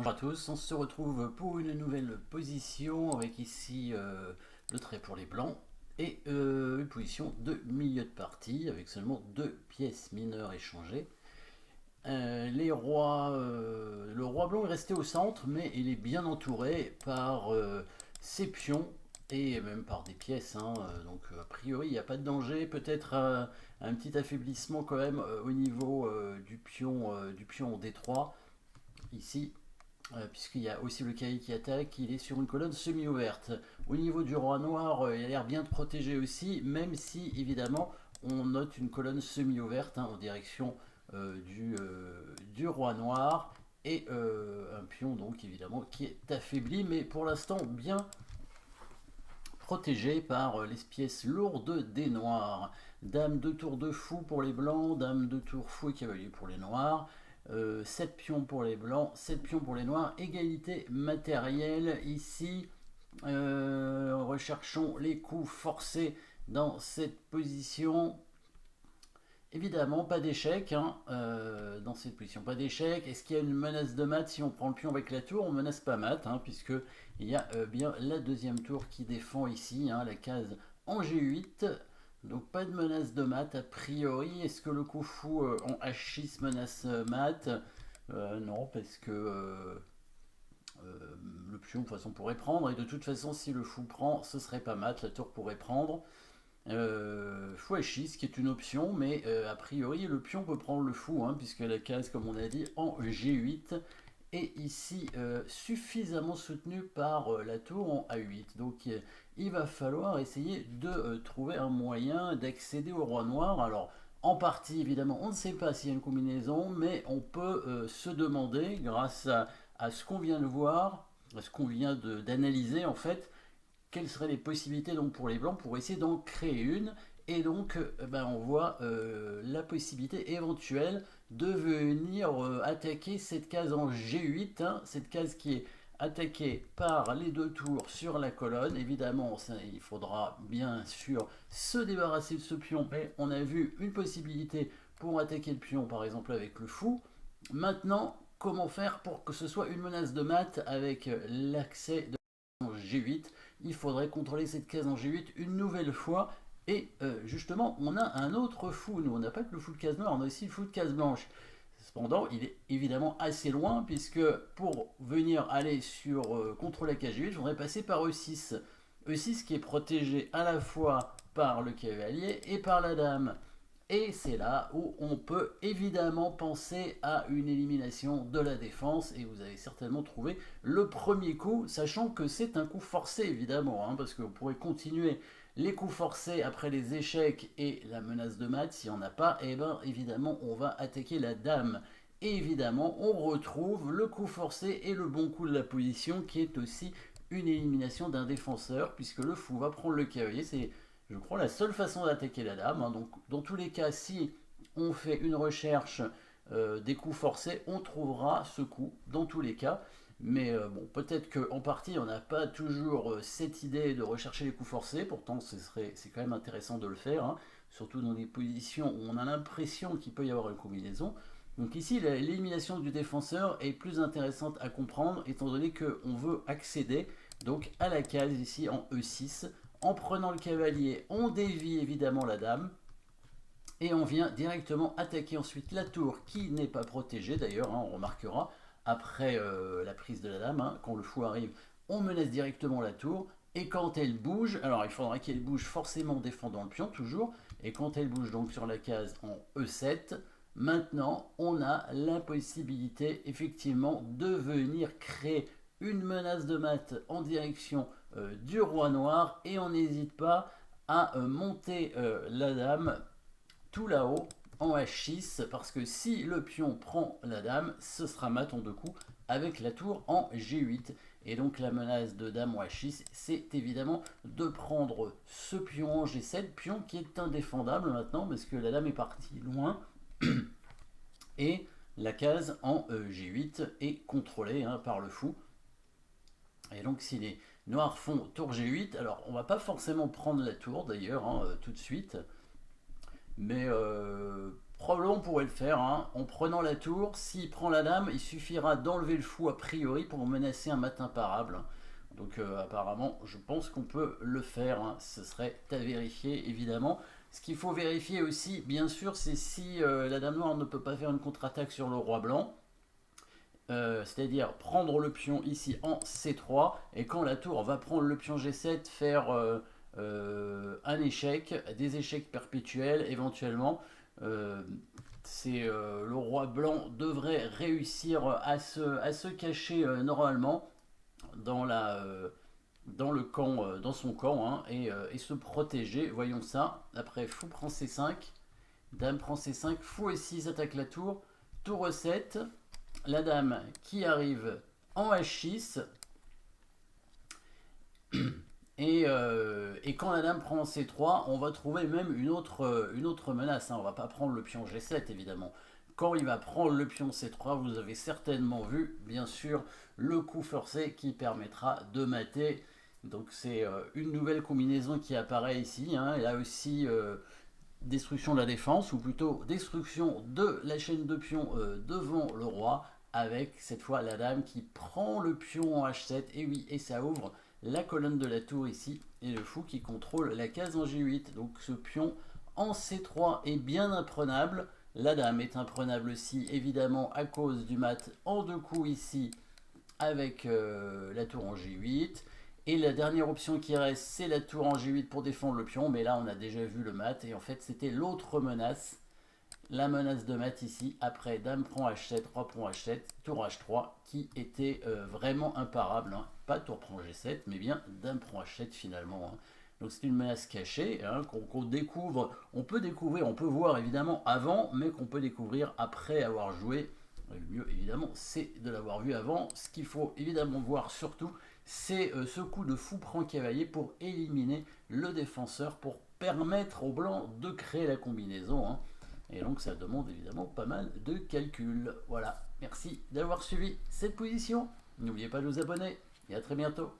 Bonjour à tous, on se retrouve pour une nouvelle position avec ici le trait pour les blancs et une position de milieu de partie avec seulement deux pièces mineures échangées. Le roi blanc est resté au centre, mais il est bien entouré par ses pions et même par des pièces, hein. Donc a priori il n'y a pas de danger, peut-être un petit affaiblissement quand même au niveau du pion D3 ici, puisqu'il y a aussi le cahier qui attaque, il est sur une colonne semi-ouverte. Au niveau du roi noir, il a l'air bien protégé aussi, même si évidemment on note une colonne semi-ouverte, hein, en direction du roi noir, et un pion donc évidemment qui est affaibli, mais pour l'instant bien protégé par les pièces lourdes des noirs. Dame de tour de fou pour les blancs, dame de tour fou et cavalier pour les noirs. 7 pions pour les blancs, 7 pions pour les noirs, égalité matérielle ici. Recherchons les coups forcés dans cette position. Évidemment, pas d'échec, hein, dans cette position, pas d'échec. Est-ce qu'il y a une menace de mat si on prend le pion avec la tour? On menace pas mat, hein, puisque il y a bien la deuxième tour qui défend ici, hein, la case en G8. Donc pas de menace de mat a priori. Est-ce que le coup fou en H6 menace mat? Non, parce que le pion de toute façon pourrait prendre, et de toute façon si le fou prend, ce serait pas mat, la tour pourrait prendre. Fou H6 qui est une option, mais a priori le pion peut prendre le fou, hein, puisque la case, comme on a dit, en G8 est ici suffisamment soutenue par la tour en A8. Donc il va falloir essayer de trouver un moyen d'accéder au roi noir. Alors en partie évidemment on ne sait pas s'il y a une combinaison, mais on peut se demander, grâce à ce qu'on vient de voir, à ce qu'on vient d'analyser en fait, quelles seraient les possibilités donc pour les blancs pour essayer d'en créer une. Et donc on voit la possibilité éventuelle de venir attaquer cette case en G8, hein, cette case qui est attaquée par les deux tours sur la colonne. Évidemment, ça, il faudra bien sûr se débarrasser de ce pion, mais on a vu une possibilité pour attaquer le pion, par exemple avec le fou. Maintenant, comment faire pour que ce soit une menace de mat avec l'accès de G8? Il faudrait contrôler cette case en G8 une nouvelle fois. Et justement, on a un autre fou. Nous, on n'a pas que le fou de case noire, on a aussi le fou de case blanche. Cependant, il est évidemment assez loin, puisque pour venir aller sur contrôler la case G8, il faudrait passer par E6. E6 qui est protégé à la fois par le cavalier et par la dame. Et c'est là où on peut évidemment penser à une élimination de la défense. Et vous avez certainement trouvé le premier coup, sachant que c'est un coup forcé évidemment, hein, parce qu'on pourrait continuer les coups forcés après les échecs et la menace de mat. S'il n'y en a pas, et bien évidemment on va attaquer la dame. Et évidemment on retrouve le coup forcé et le bon coup de la position, qui est aussi une élimination d'un défenseur, puisque le fou va prendre le cavalier. C'est, je crois, la seule façon d'attaquer la dame, hein. Donc dans tous les cas, si on fait une recherche des coups forcés, on trouvera ce coup dans tous les cas. Mais bon, peut-être qu'en partie, on n'a pas toujours cette idée de rechercher les coups forcés. Pourtant, c'est quand même intéressant de le faire, hein, surtout dans des positions où on a l'impression qu'il peut y avoir une combinaison. Donc ici, l'élimination du défenseur est plus intéressante à comprendre, étant donné qu'on veut accéder donc à la case ici en E6. En prenant le cavalier, on dévie évidemment la dame. Et on vient directement attaquer ensuite la tour, qui n'est pas protégée d'ailleurs, hein, on remarquera, après la prise de la dame, hein, quand le fou arrive, on menace directement la tour. Et quand elle bouge, alors il faudra qu'elle bouge forcément en défendant le pion toujours, et quand elle bouge donc sur la case en E7, maintenant on a la possibilité effectivement de venir créer une menace de mat en direction du roi noir, et on n'hésite pas à monter la dame tout là-haut en H6, parce que si le pion prend la dame, ce sera mat en deux coups avec la tour en G8. Et donc la menace de dame en H6, c'est évidemment de prendre ce pion en G7, pion qui est indéfendable maintenant parce que la dame est partie loin, et la case en G8 est contrôlée, hein, par le fou. Et donc si les noirs font tour G8, alors on va pas forcément prendre la tour d'ailleurs, hein, tout de suite, mais Probablement on pourrait le faire hein, en prenant la tour. S'il prend la dame, il suffira d'enlever le fou a priori pour menacer un mat imparable. Donc apparemment, je pense qu'on peut le faire. Hein. Ce serait à vérifier évidemment. Ce qu'il faut vérifier aussi, bien sûr, c'est si la dame noire ne peut pas faire une contre-attaque sur le roi blanc. C'est-à-dire prendre le pion ici en C3 et quand la tour va prendre le pion G7 faire un échec, des échecs perpétuels éventuellement. Le roi blanc devrait réussir à se cacher normalement dans, dans son camp hein, et se protéger. Voyons ça. Après, fou prend C5, dame prend C5, fou E6 attaque la tour, tour E7, la dame qui arrive en H6. Et quand la dame prend C3, on va trouver même une autre menace. Hein. On va pas prendre le pion G7 évidemment. Quand il va prendre le pion C3, vous avez certainement vu, bien sûr, le coup forcé qui permettra de mater. Donc c'est une nouvelle combinaison qui apparaît ici. Hein. Et là aussi, destruction de la défense, ou plutôt destruction de la chaîne de pions devant le roi, avec cette fois la dame qui prend le pion en H7. Et oui, et ça ouvre la colonne de la tour ici, et le fou qui contrôle la case en G8. Donc ce pion en C3 est bien imprenable. La dame est imprenable aussi, évidemment, à cause du mat en deux coups ici, avec la tour en G8. Et la dernière option qui reste, c'est la tour en G8 pour défendre le pion. Mais là, on a déjà vu le mat. Et en fait, c'était l'autre menace. La menace de mat ici. Après, dame prend H7, roi prend H7, tour H3, qui était vraiment imparable. Hein. Pas tour prend G7, mais bien dame prend H7 finalement. Hein. Donc c'est une menace cachée hein, qu'on découvre. On peut découvrir, on peut voir évidemment avant, mais qu'on peut découvrir après avoir joué. Le mieux évidemment, c'est de l'avoir vu avant. Ce qu'il faut évidemment voir surtout, c'est ce coup de fou prend cavalier pour éliminer le défenseur, pour permettre au blanc de créer la combinaison. Hein. Et donc ça demande évidemment pas mal de calculs. Voilà, merci d'avoir suivi cette position. N'oubliez pas de vous abonner et à très bientôt.